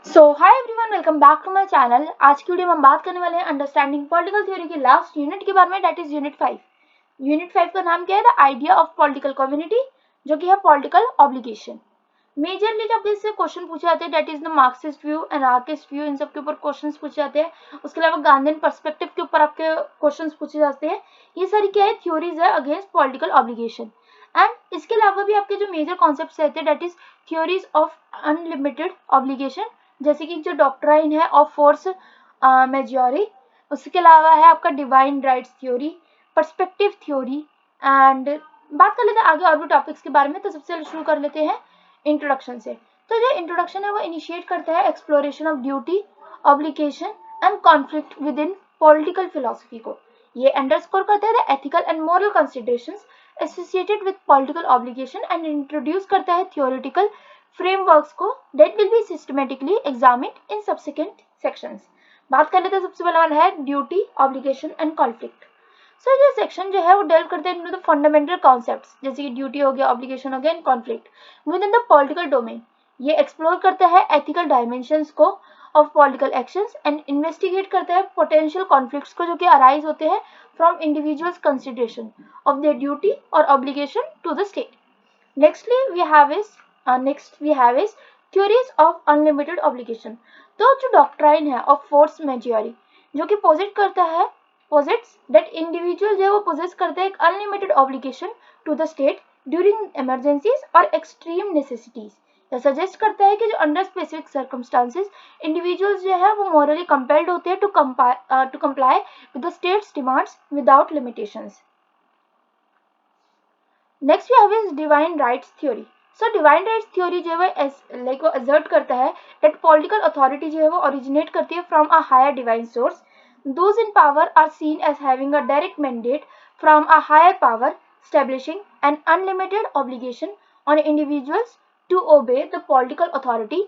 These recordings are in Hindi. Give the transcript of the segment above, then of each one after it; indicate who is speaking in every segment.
Speaker 1: So hi everyone, welcome back to my channel. आज की वीडियो में हम बात करने वाले हैं अंडरस्टैंडिंग पॉलिटिकल थ्योरी के लास्ट यूनिट के बारे में, दैट इज यूनिट 5। यूनिट 5 का नाम क्या है? The idea of political community, जो कि है पॉलिटिकल ऑब्लिगेशन। मेजरली जब इससे क्वेश्चन पूछे जाते हैं, that is the Marxist view, anarchist view, इन सब के ऊपर क्वेश्चन पूछे जाते हैं। उसके अलावा गांधीयन पर्सपेक्टिव के ऊपर आपके क्वेश्चन पूछे जाते हैं। ये सारी क्या है? थ्योरीज है अगेंस्ट पॉलिटिकल ऑब्लिगेशन। एंड इसके अलावा भी आपके जो मेजर कॉन्सेप्ट रहते हैं, that is theories of unlimited obligation, जैसे कि जो डॉक्ट्राइन है ऑफ फोर्स मेजॉरी। उसके अलावा है आपका divine rights theory, perspective theory. And बात कर लेते हैं आगे और भी टॉपिक्स के बारे में। तो सबसे पहले शुरू कर लेते हैं इंट्रोडक्शन से। तो जो इंट्रोडक्शन है वो इनिशिएट करता है exploration of duty, obligation and conflict with in political philosophy को। ये अंडरस्कोर करता है the ethical and moral considerations associated with political obligation and introduce करता है थियोरेटिकल फ्रेमवर्क्स को that will be systematically examined in subsequent sections। बात कर लेते हैं सबसे पहला वाला है ड्यूटी, ऑब्लिगेशन एंड कॉन्फ्लिक्ट। सो ये सेक्शन जो है वो डेल्व करते हैं इनटू द फंडामेंटल कॉन्सेप्ट्स, जैसे कि ड्यूटी हो गया, ऑब्लिगेशन हो गया and conflict with in the political domain. ये एक्सप्लोर करता है एथिकल डायमेंशंस को of political actions and investigate करता है पोटेंशियल कॉन्फ्लिक्ट्स को जो कि अराइज होते हैं from individuals consideration of their duty और obligation to the state. Next we have is theories of unlimited obligation। तो जो डॉक्ट्राइन है ऑफ फोर्स मेजॉरी, जो कि पोजिट्स दैट इंडिविजुअल जो है वो पोजेस करते हैं एक unlimited obligation to the state during emergencies और एक्सट्रीम नेसेसिटीज। यह सजेस्ट करता है कि जो अंडर स्पेसिफिक सर्कमस्टांसेस इंडिविजुअल्स जो है वो मॉरली कंपेल्ड होते हैं to comply with the state's demands without limitations. Next we have is divine rights theory. So divine rights theory जो है वो असर्ट करता है दैट पॉलिटिकल अथॉरिटी जो है वो ओरिजिनेट करती है from a higher divine source. Those in power are seen as having a direct mandate from a higher power establishing an unlimited obligation on individuals to obey the political authority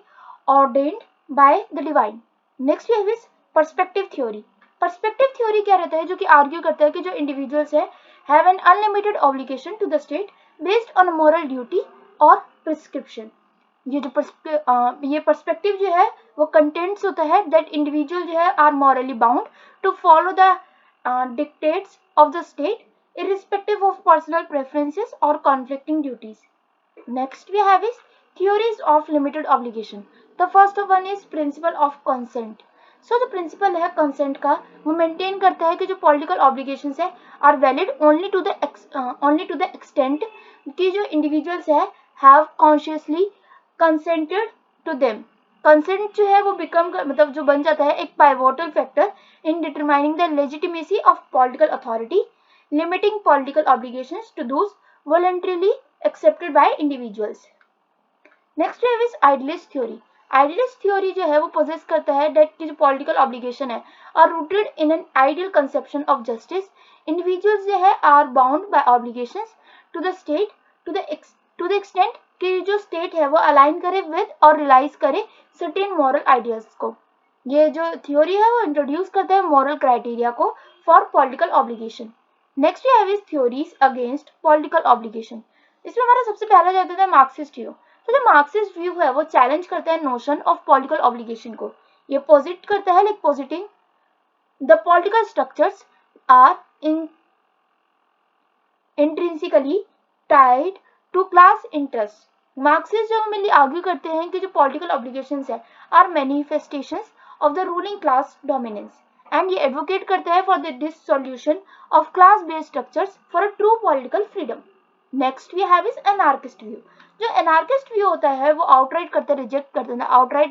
Speaker 1: ordained by the divine। Next we have is perspective theory. Perspective theory क्या रहता है? जो कि आर्ग्यू करता है कि जो इंडिविजुअल्स है have an unlimited obligation to the state based on a moral duty or prescription। ये पर्सपेक्टिव जो है वो कंटेंट्स होता है दैट इंडिविजुअल जो है are morally bound to follow the dictates of the state irrespective of personal preferences or conflicting duties। Next we have is theories of limited obligation। The first one is principle of consent। सो जो प्रिंसिपल है कंसेंट का वो मेंटेन करता है कि जो पॉलिटिकल ऑब्लिगेशंस है are valid only to the extent कि जो इंडिविजुअल्स है have consciously consented to them. Consent जो है वो बिकम मतलब जो बन जाता है एक pivotal factor in determining the legitimacy of political authority, limiting political obligations to those voluntarily accepted by individuals. Next है is idealist theory. Idealist theory जो है वो पोजेस करता है दैट की जो पॉलिटिकल ऑब्लिगेशन है are rooted in an ideal conception of justice. Individuals जो है are bound by obligations to the state to the extent कि जो स्टेट है वो अलाइन करे विद और रियलाइज करे सर्टेन मॉरल आइडियाज को। ये जो थ्योरी है वो इंट्रोड्यूस करता है मॉरल क्राइटेरिया को for political obligation. Next we have is theories against political obligation. इसमें हमारा सबसे पहला जाता है मार्क्सिस्ट व्यू। तो जो मार्क्सिस्ट व्यू है वो चैलेंज करता है नोशन ऑफ पॉलिटिकल ऑब्लिगेशन को। ये पॉजिट करता है like positing the political structures are intrinsically tied to class interest. Marxist जो मेनली आर्ग्यू करते हैं कि जो पॉलिटिकल ऑब्लिगेशंस है are manifestations of the ruling class dominance and ये एडवोकेट करता है for the dissolution of class based structures for a true political freedom. Next we have is anarchist view. जो एनार्किस्ट व्यू होता है वो आउटराइट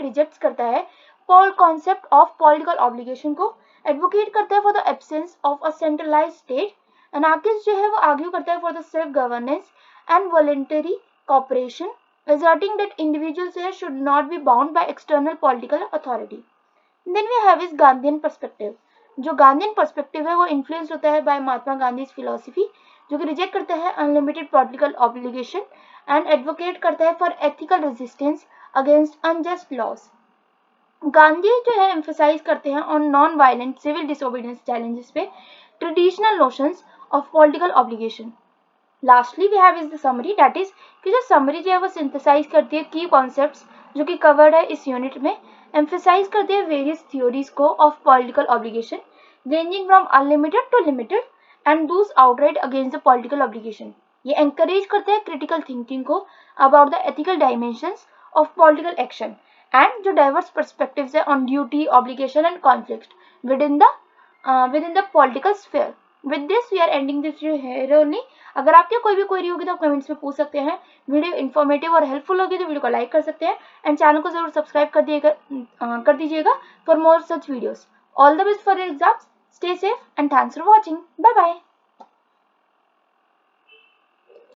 Speaker 1: रिजेक्ट करता है कॉन्सेप्ट ऑफ पॉलिटिकल ऑब्लिगेशन को, एडवोकेट करता है for the absence of a centralised state. Anarchist जो है वो आर्ग्यू करता है for the self governance and voluntary cooperation, asserting that individuals here should not be bound by external political authority। Then we have is Gandhian perspective। जो गांधीयन पर्सपेक्टिव है वो इन्फ्लुएंस होता है बाय महात्मा गांधी फिलोसफी, जो कि रिजेक्ट करता है unlimited political obligation and advocate करता है for ethical resistance against unjust laws. Gandhi जो है एम्फेसाइज करते हैं on non violent civil disobedience challenges पे traditional notions of political obligation. Lastly we have is the summary, that is कि जो समरी जो है वो सिंथेसाइज करती है की कॉन्सेप्ट्स जो कि कवर्ड है इस यूनिट में एम्फेसाइज करते हैं वेरियस थ्योरीज को of political obligation ranging from unlimited to limited and thus outright against the political obligation. ये एंकरेज करते हैं क्रिटिकल थिंकिंग को about the ethical dimensions of political action and जो डाइवर्स पर्सपेक्टिव्स है on duty, obligation and conflict within the political sphere. With this we are ending this video here only. अगर आपके कोई भी क्वेरी होगी तो आप कमेंट्स में पूछ सकते हैं। वीडियो इन्फॉर्मेटिव और हेल्पफुल होगी तो वीडियो को लाइक कर सकते हैं एंड चैनल को जरूर सब्सक्राइब कर दीजिएगा for more such videos. All the best for your exams, stay safe and thanks for watching. Bye bye.